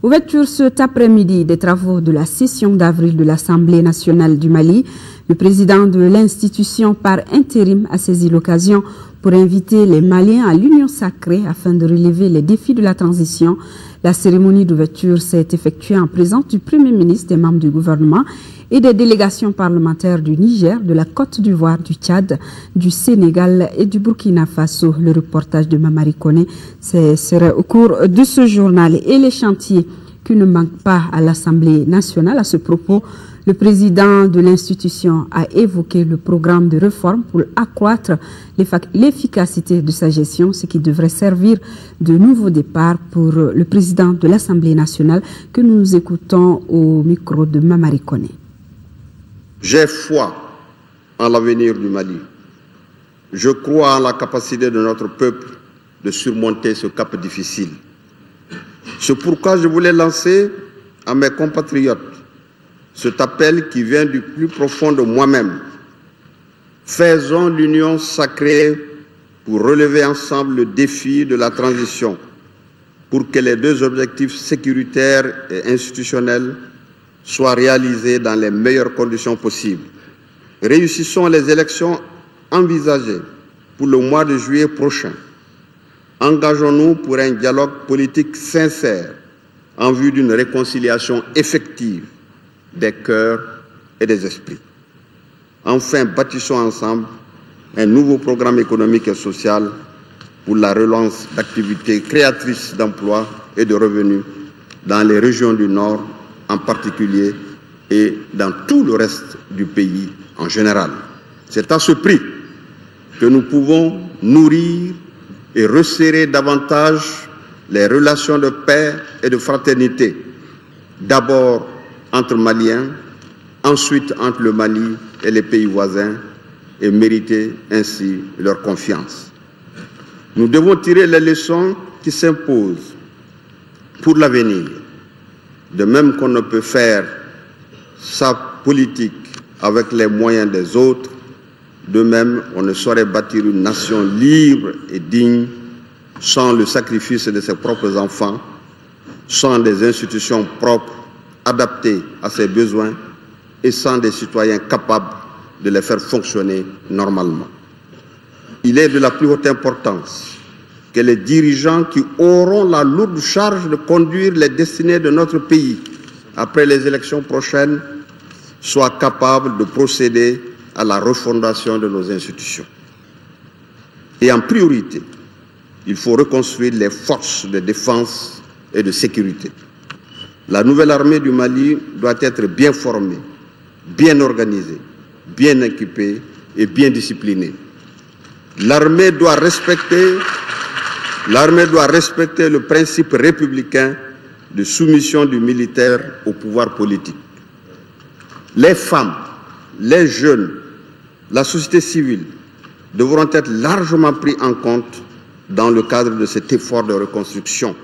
Ouverture cet après-midi des travaux de la session d'avril de l'Assemblée nationale du Mali. Le président de l'institution par intérim a saisi l'occasion pour inviter les Maliens à l'union sacrée afin de relever les défis de la transition. La cérémonie d'ouverture s'est effectuée en présence du Premier ministre, des membres du gouvernement et des délégations parlementaires du Niger, de la Côte d'Ivoire, du Tchad, du Sénégal et du Burkina Faso. Le reportage de Mamari Koné sera au cours de ce journal. Et les chantiers qui ne manquent pas à l'Assemblée nationale. À ce propos, le président de l'institution a évoqué le programme de réforme pour accroître l'efficacité de sa gestion, ce qui devrait servir de nouveau départ pour le président de l'Assemblée nationale que nous écoutons au micro de Mamari Koné. J'ai foi en l'avenir du Mali. Je crois en la capacité de notre peuple de surmonter ce cap difficile. C'est pourquoi je voulais lancer à mes compatriotes cet appel qui vient du plus profond de moi-même. Faisons l'union sacrée pour relever ensemble le défi de la transition, pour que les deux objectifs sécuritaires et institutionnels soient réalisés dans les meilleures conditions possibles. Réussissons les élections envisagées pour le mois de juillet prochain. Engageons-nous pour un dialogue politique sincère en vue d'une réconciliation effective des cœurs et des esprits. Enfin, bâtissons ensemble un nouveau programme économique et social pour la relance d'activités créatrices d'emplois et de revenus dans les régions du Nord en particulier et dans tout le reste du pays en général. C'est à ce prix que nous pouvons nourrir et resserrer davantage les relations de paix et de fraternité, d'abord entre Maliens, ensuite entre le Mali et les pays voisins, et mériter ainsi leur confiance. Nous devons tirer les leçons qui s'imposent pour l'avenir. De même qu'on ne peut faire sa politique avec les moyens des autres, de même on ne saurait bâtir une nation libre et digne sans le sacrifice de ses propres enfants, sans des institutions propres adaptées à ses besoins et sans des citoyens capables de les faire fonctionner normalement. Il est de la plus haute importance que les dirigeants qui auront la lourde charge de conduire les destinées de notre pays après les élections prochaines soient capables de procéder à la refondation de nos institutions. Et en priorité, il faut reconstruire les forces de défense et de sécurité. La nouvelle armée du Mali doit être bien formée, bien organisée, bien équipée et bien disciplinée. L'armée doit respecter le principe républicain de soumission du militaire au pouvoir politique. Les femmes, les jeunes, la société civile devront être largement pris en compte dans le cadre de cet effort de reconstruction.